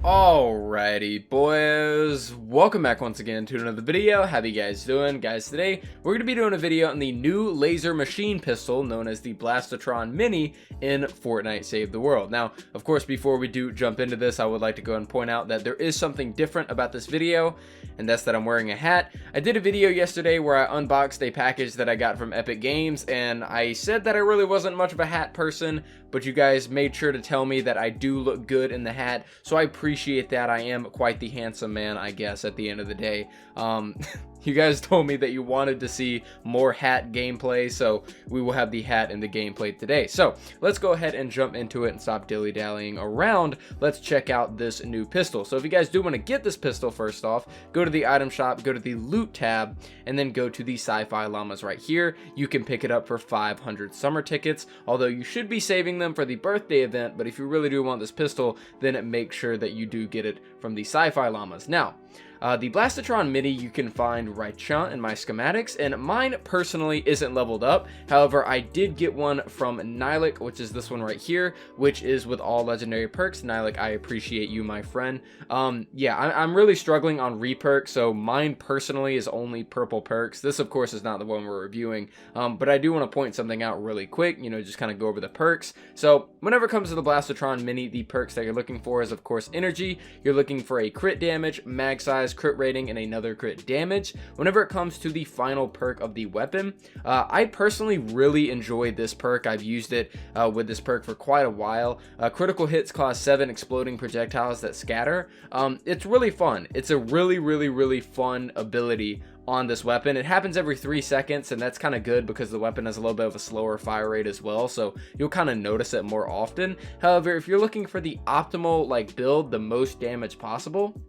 Alrighty boys, welcome back once again to another video. How you guys doing? Guys, today we're going to be doing a video on the new laser machine pistol known as the Blastotron Mini in Fortnite Save the World. Now, of course, before we do jump into this, I would like to go and point out that there is something different about this video, and that's that I'm wearing a hat. I did a video yesterday where I unboxed a package that I got from Epic Games, and I said that I really wasn't much of a hat person, but you guys made sure to tell me that I do look good in the hat, so I appreciate that. I am quite the handsome man, I guess, at the end of the day. You guys told me that you wanted to see more hat gameplay, so we will have the hat in the gameplay today. So let's go ahead and jump into it and stop dilly-dallying around. Let's check out this new pistol. So if you guys do want to get this pistol, first off, go to the item shop, go to the loot tab, and then go to the Sci-Fi llamas right here. You can pick it up for 500 summer tickets, although you should be saving them for the birthday event. But if you really do want this pistol, then make sure that you do get it from the Sci-Fi llamas. Now, the Blastotron Mini you can find right here in my schematics, and mine personally isn't leveled up. However, I did get one from Nylik, which is this one right here, which is with all legendary perks. Nylik, I appreciate you, my friend. Yeah, I'm really struggling on reperk, so mine personally is only purple perks. This, of course, is not the one we're reviewing, but I do want to point something out really quick, you know, just kind of go over the perks. So whenever it comes to the Blastotron Mini, the perks that you're looking for is, of course, energy. You're looking for a crit damage, mag size, crit rating, and another crit damage. Whenever it comes to the final perk of the weapon, I personally really enjoyed this perk. I've used it with this perk for quite a while. Critical hits cause 7 exploding projectiles that scatter. It's really fun. It's a really fun ability on this weapon. It happens every 3 seconds, and that's kind of good because the weapon has a little bit of a slower fire rate as well, so you'll kind of notice it more often. However, if you're looking for the optimal build, the most damage possible,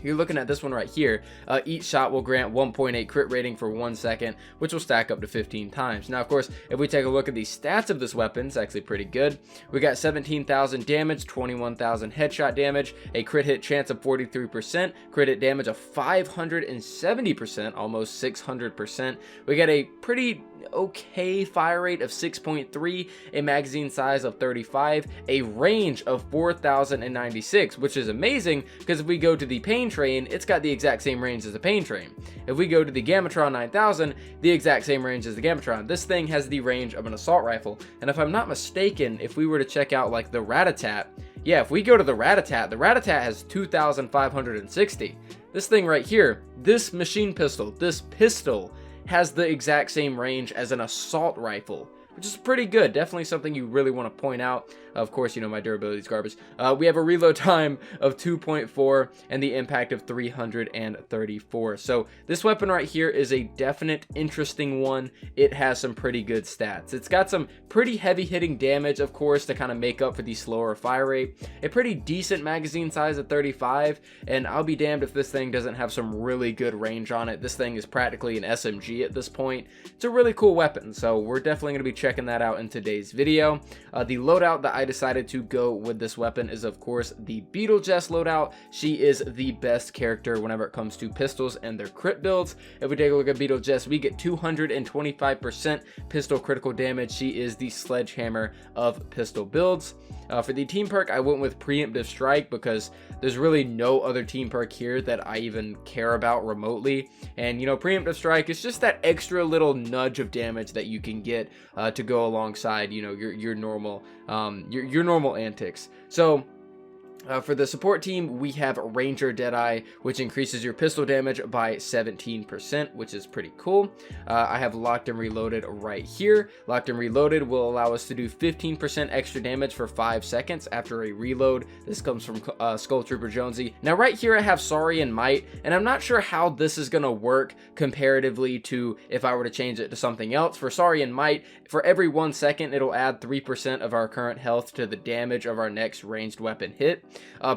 you're looking at this one right here. Each shot will grant 1.8 crit rating for 1 second, which will stack up to 15 times. Now, of course, if we take a look at the stats of this weapon, it's actually pretty good. We got 17,000 damage, 21,000 headshot damage, a crit hit chance of 43%, crit hit damage of 570%, almost 600%. We got a pretty okay fire rate of 6.3, a magazine size of 35, a range of 4,096, which is amazing because if we go to the pain train, it's got the exact same range as the pain train. If we go to the Gamatron 9000, the exact same range as the Gamatron. This thing has the range of an assault rifle, and if I'm not mistaken, if we were to check out like the Rat-a-tat, yeah, if we go to the Rat-a-tat, the Rat-a-tat has 2,560. This thing right here, this machine pistol, this pistol has the exact same range as an assault rifle, which is pretty good. Definitely something you really want to point out. Of course, you know, my durability is garbage. We have a reload time of 2.4 and the impact of 334. So this weapon right here is a definite interesting one. It has some pretty good stats. It's got some pretty heavy hitting damage, of course, to kind of make up for the slower fire rate. A pretty decent magazine size of 35, and I'll be damned if this thing doesn't have some really good range on it. This thing is practically an SMG at this point. It's a really cool weapon, so we're definitely going to be checking that out in today's video. The loadout that I decided to go with this weapon is, of course, the Beetlejuice loadout. She is the best character whenever it comes to pistols and their crit builds. If we take a look at Beetlejuice, we get 225% pistol critical damage. She is the sledgehammer of pistol builds. For the team perk, I went with Preemptive Strike because there's really no other team perk here that I even care about remotely. And, you know, Preemptive Strike is just that extra little nudge of damage that you can get to go alongside, you know, your normal normal antics. So for the support team, we have Ranger Deadeye, which increases your pistol damage by 17%, which is pretty cool. I have Locked and Reloaded right here. Locked and Reloaded will allow us to do 15% extra damage for 5 seconds after a reload. This comes from Skull Trooper Jonesy. Now right here I have Sorry and Might, and I'm not sure how this is going to work comparatively to if I were to change it to something else. For Sorry and Might, for every 1 second, it'll add 3% of our current health to the damage of our next ranged weapon hit.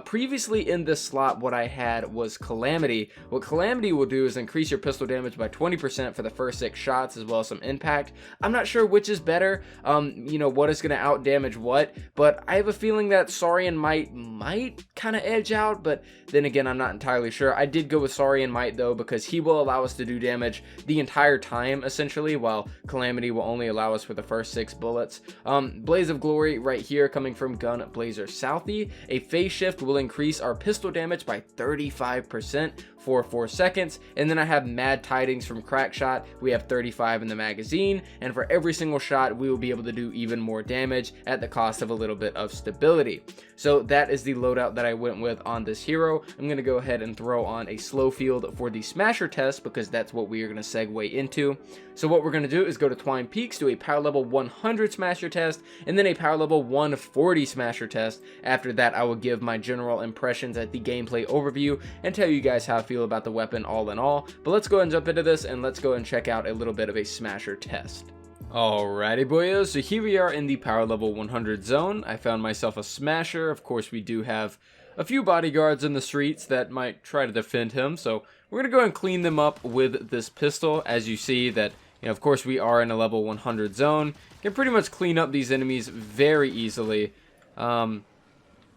Previously in this slot, what I had was Calamity. What Calamity will do is increase your pistol damage by 20% for the first 6 shots, as well as some impact. I'm not sure which is better, you know, what is going to out damage what, but I have a feeling that Sorry and Might kind of edge out, but then again, I'm not entirely sure. I did go with Sorry and Might though, because he will allow us to do damage the entire time, essentially, while Calamity will only allow us for the first 6 bullets. Blaze of Glory right here, coming from Gun Blazer Southie, a phase shift will increase our pistol damage by 35% for 4 seconds. And then I have mad tidings from crack shot. We have 35 in the magazine, and for every single shot we will be able to do even more damage at the cost of a little bit of stability. So that is the loadout that I went with on this hero. I'm going to go ahead and throw on a slow field for the smasher test, because that's what we are going to segue into. So what we're going to do is go to Twine Peaks, do a power level 100 smasher test, and then a power level 140 smasher test. After that, I will give my general impressions at the gameplay overview and tell you guys how I feel about the weapon all in all. But let's go ahead and jump into this, and let's go and check out a little bit of a smasher test. Alrighty boyos, so here we are in the power level 100 zone. I found myself a smasher. Of course, we do have a few bodyguards in the streets that might try to defend him, so we're going to go and clean them up with this pistol. As you see that, of course, we are in a level 100 zone. You can pretty much clean up these enemies very easily. Oh,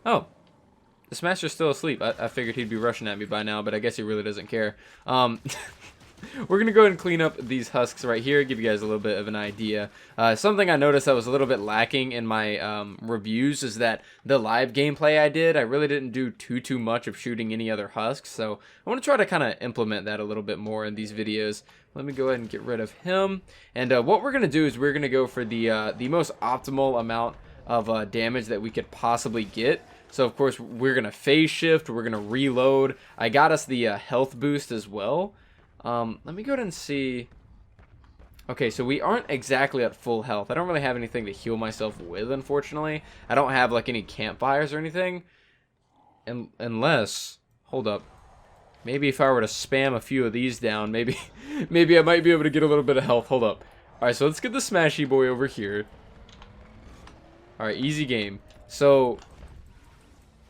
the smasher's still asleep. I figured he'd be rushing at me by now, but I guess he really doesn't care. We're going to go ahead and clean up these husks right here, give you guys a little bit of an idea. Something I noticed that was a little bit lacking in my reviews is that the live gameplay I did, I really didn't do too much of shooting any other husks. So I want to try to kind of implement that a little bit more in these videos. Let me go ahead and get rid of him. And what we're going to do is we're going to go for the most optimal amount of damage that we could possibly get. So of course we're going to phase shift, we're going to reload. I got us the health boost as well. Let me go ahead and see. Okay, so we aren't exactly at full health. I don't really have anything to heal myself with, unfortunately. I don't have like any campfires or anything. Unless, hold up. Maybe if I were to spam a few of these down, maybe I might be able to get a little bit of health. Hold up. Alright, so let's get the smashy boy over here. Alright, easy game. So,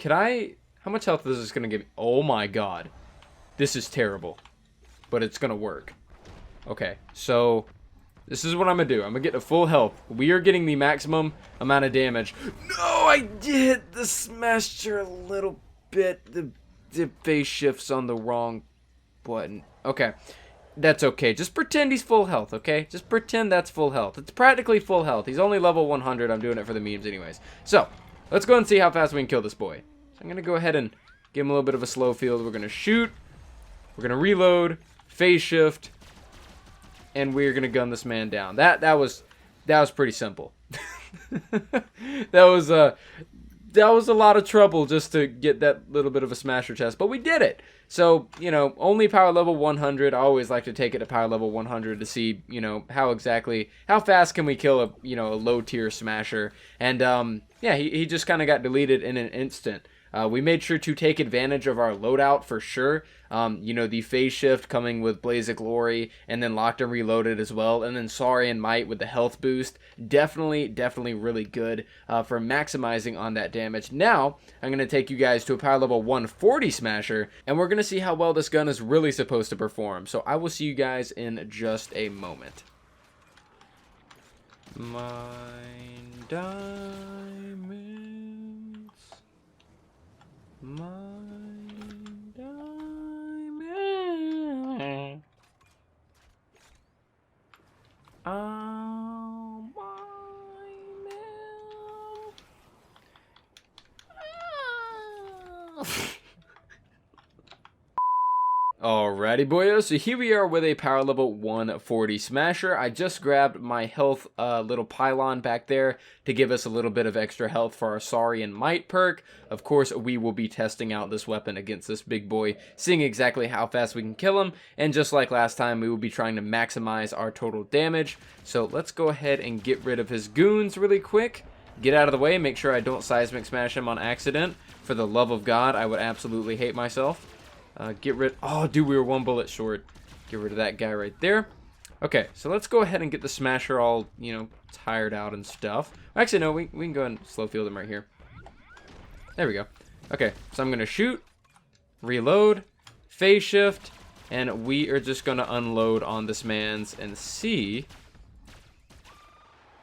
how much health is this going to give me? Oh my god. This is terrible. But it's going to work. Okay, so this is what I'm going to do. I'm going to get to full health. We are getting the maximum amount of damage. No, I hit the smasher a little bit. The phase shift's on the wrong button. Okay, that's okay. Just pretend he's full health, okay? Just pretend that's full health. It's practically full health. He's only level 100. I'm doing it for the memes anyways. So, let's go and see how fast we can kill this boy. So I'm going to go ahead and give him a little bit of a slow field. We're going to shoot. We're going to reload. Phase shift, and we're gonna gun this man down. That was pretty simple. that was a lot of trouble just to get that little bit of a smasher test, but we did it. So, only power level 100. I always like to take it to power level 100 to see, how fast can we kill a low tier smasher. And yeah, he just kind of got deleted in an instant. We made sure to take advantage of our loadout for sure. The phase shift coming with Blaze of Glory, and then Locked and Reloaded as well. And then Saurian Might with the health boost. Definitely really good for maximizing on that damage. Now, I'm going to take you guys to a power level 140 smasher, and we're going to see how well this gun is really supposed to perform. So I will see you guys in just a moment. Mine diamonds. Mine diamond. Oh, my man. Alrighty boyos, so here we are with a power level 140 smasher. I just grabbed my health little pylon back there to give us a little bit of extra health for our Saurian Might perk. Of course, we will be testing out this weapon against this big boy, seeing exactly how fast we can kill him, and just like last time, we will be trying to maximize our total damage. So let's go ahead and get rid of his goons really quick. Get out of the way, make sure I don't seismic smash him on accident. For the love of God, I would absolutely hate myself. Oh, dude, we were one bullet short. Get rid of that guy right there. Okay, so let's go ahead and get the smasher all, tired out and stuff. Actually, no, we can go and slow field him right here. There we go. Okay, so I'm going to shoot, reload, phase shift, and we are just going to unload on this man's and see.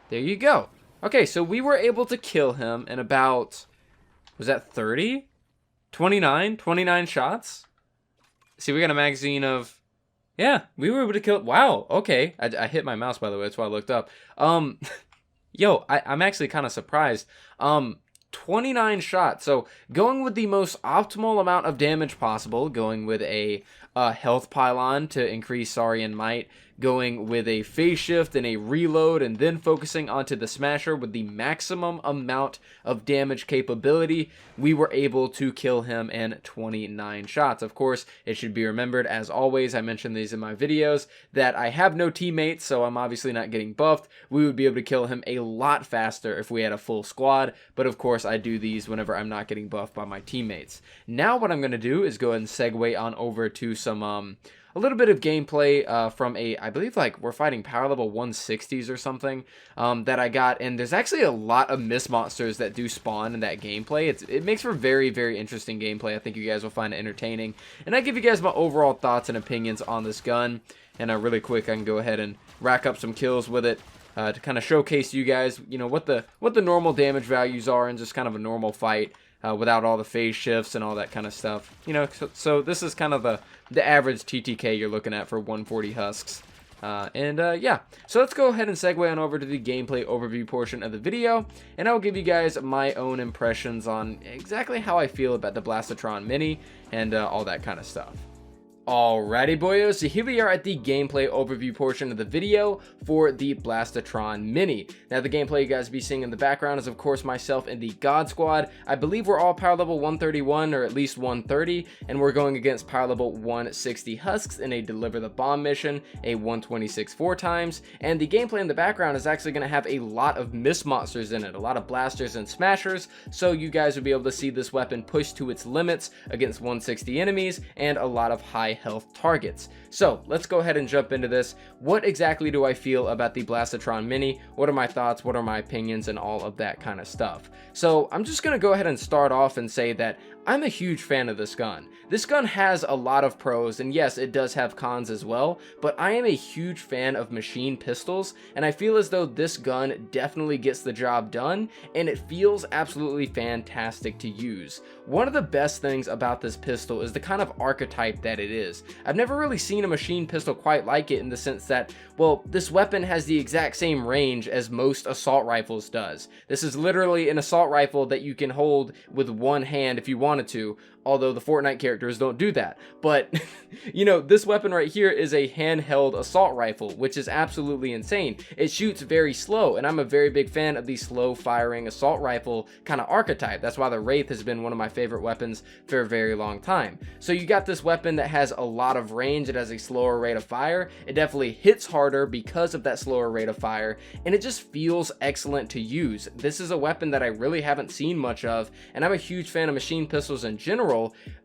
There you go. Okay, so we were able to kill him in about, was that 30? 29 shots? See, we got a magazine of, yeah, we were able to kill, wow, okay. I hit my mouse, by the way, that's why I looked up. Yo, I'm actually kind of surprised. 29 shots. So going with the most optimal amount of damage possible, going with a health pylon to increase Saurian might, going with a phase shift and a reload, and then focusing onto the smasher with the maximum amount of damage capability, we were able to kill him in 29 shots. Of course, it should be remembered, as always, I mentioned these in my videos, that I have no teammates, so I'm obviously not getting buffed. We would be able to kill him a lot faster if we had a full squad, but of course I do these whenever I'm not getting buffed by my teammates. Now what I'm going to do is go ahead and segue on over to some a little bit of gameplay from I believe like we're fighting power level 160s or something that I got, and there's actually a lot of mist monsters that do spawn in that gameplay. It makes for very, very interesting gameplay. I think you guys will find it entertaining, and I give you guys my overall thoughts and opinions on this gun. And really quick, I can go ahead and rack up some kills with it to kind of showcase you guys, you know, what the normal damage values are in just kind of a normal fight. Without all the phase shifts and all that kind of stuff. You know, so this is kind of the average TTK you're looking at for 140 husks. Yeah, so let's go ahead and segue on over to the gameplay overview portion of the video, and I'll give you guys my own impressions on exactly how I feel about the Blastotron Mini and all that kind of stuff. Alrighty boyos, so here we are at the gameplay overview portion of the video for the Blastotron Mini. Now the gameplay you guys will be seeing in the background is of course myself and the God Squad. I believe we're all power level 131 or at least 130, and we're going against power level 160 husks in a deliver the bomb mission, a 126 4 times, and the gameplay in the background is actually going to have a lot of mist monsters in it, a lot of blasters and smashers, so you guys will be able to see this weapon push to its limits against 160 enemies and a lot of high health targets. So let's go ahead and jump into this. What exactly do I feel about the Blastotron Mini? What are my thoughts? What are my opinions and all of that kind of stuff? So I'm just going to go ahead and start off and say that I'm a huge fan of this gun. This gun has a lot of pros, and yes, it does have cons as well, but I am a huge fan of machine pistols, and I feel as though this gun definitely gets the job done, and it feels absolutely fantastic to use. One of the best things about this pistol is the kind of archetype that it is. I've never really seen a machine pistol quite like it in the sense that, well, this weapon has the exact same range as most assault rifles does. This is literally an assault rifle that you can hold with one hand if you wanted to, although the Fortnite characters don't do that. But, you know, this weapon right here is a handheld assault rifle, which is absolutely insane. It shoots very slow, and I'm a very big fan of the slow firing assault rifle kind of archetype. That's why the Wraith has been one of my favorite weapons for a very long time. So you got this weapon that has a lot of range, it has a slower rate of fire, it definitely hits harder because of that slower rate of fire, and it just feels excellent to use. This is a weapon that I really haven't seen much of, and I'm a huge fan of machine pistols in general.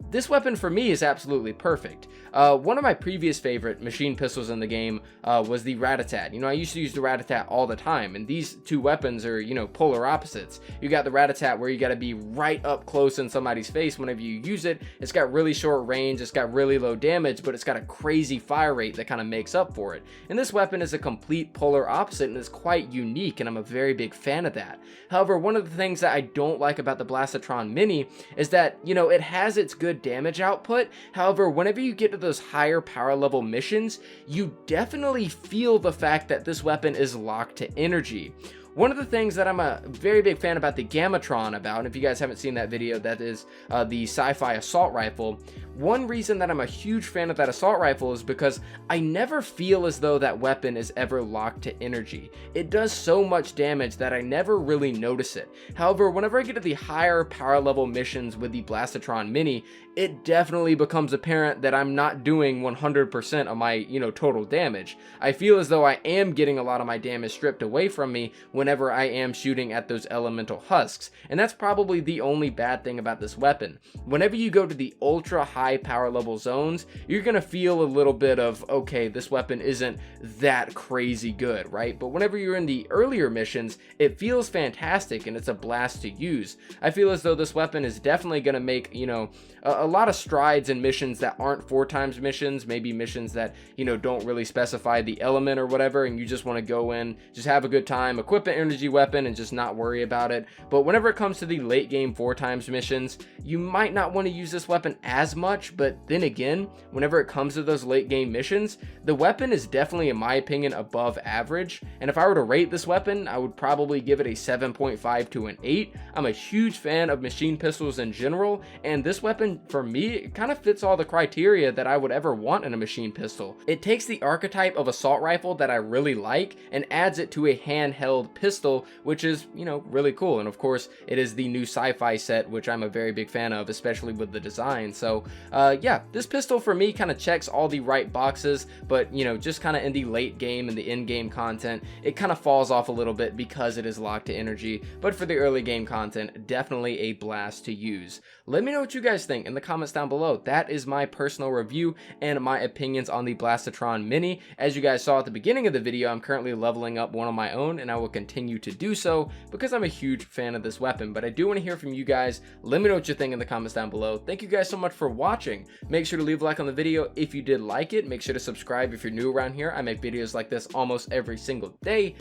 This weapon for me is absolutely perfect. One of my previous favorite machine pistols in the game was the Rat-a-tat. You know, I used to use the Rat-a-tat all the time, and these two weapons are, you know, polar opposites. You got the Rat-a-tat where you got to be right up close in somebody's face whenever you use it. It's got really short range, it's got really low damage, but it's got a crazy fire rate that kind of makes up for it. And this weapon is a complete polar opposite and is quite unique, and I'm a very big fan of that. However, one of the things that I don't like about the Blastotron Mini is that, you know, it has its good damage output. However, whenever you get to those higher power level missions, you definitely feel the fact that this weapon is locked to energy. One of the things that I'm a very big fan about the Gamatron about, and if you guys haven't seen that video, that is the Sci-Fi assault rifle. One reason that I'm a huge fan of that assault rifle is because I never feel as though that weapon is ever locked to energy. It does so much damage that I never really notice it. However, whenever I get to the higher power level missions with the Blastotron Mini, it definitely becomes apparent that I'm not doing 100% of my, you know, total damage. I feel as though I am getting a lot of my damage stripped away from me whenever I am shooting at those elemental husks, and that's probably the only bad thing about this weapon. Whenever you go to the ultra high power level zones, you're gonna feel a little bit of, okay, this weapon isn't that crazy good, right? But whenever you're in the earlier missions, it feels fantastic and it's a blast to use. I feel as though this weapon is definitely gonna make, you know, a lot of strides in missions that aren't 4x missions, maybe missions that, you know, don't really specify the element or whatever, and you just want to go in, just have a good time, equip an energy weapon, and just not worry about it. But whenever it comes to the late game 4x missions, you might not want to use this weapon as much. But then again, whenever it comes to those late game missions, the weapon is definitely, in my opinion, above average. And if I were to rate this weapon, I would probably give it a 7.5 to an 8. I'm a huge fan of machine pistols in general, and this weapon, for me, it kind of fits all the criteria that I would ever want in a machine pistol. It takes the archetype of assault rifle that I really like and adds it to a handheld pistol, which is, you know, really cool. And of course, it is the new Sci-Fi set, which I'm a very big fan of, especially with the design. So yeah, this pistol for me kind of checks all the right boxes, but you know, just kind of in the late game and the in-game content, it kind of falls off a little bit because it is locked to energy. But for the early game content, definitely a blast to use. Let me know what you guys think in the comments down below. That is my personal review and my opinions on the Blastotron Mini. As you guys saw at the beginning of the video, I'm currently leveling up one on my own, and I will continue to do so because I'm a huge fan of this weapon. But I do want to hear from you guys. Let me know what you think in the comments down below. Thank you guys so much for watching. Make sure to leave a like on the video if you did like it. Make sure to subscribe if you're new around here. I make videos like this almost every single day.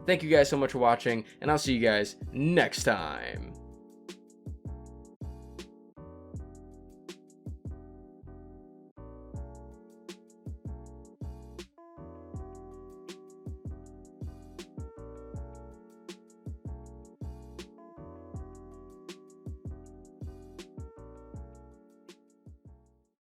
Thank you guys so much for watching, and I'll see you guys next time.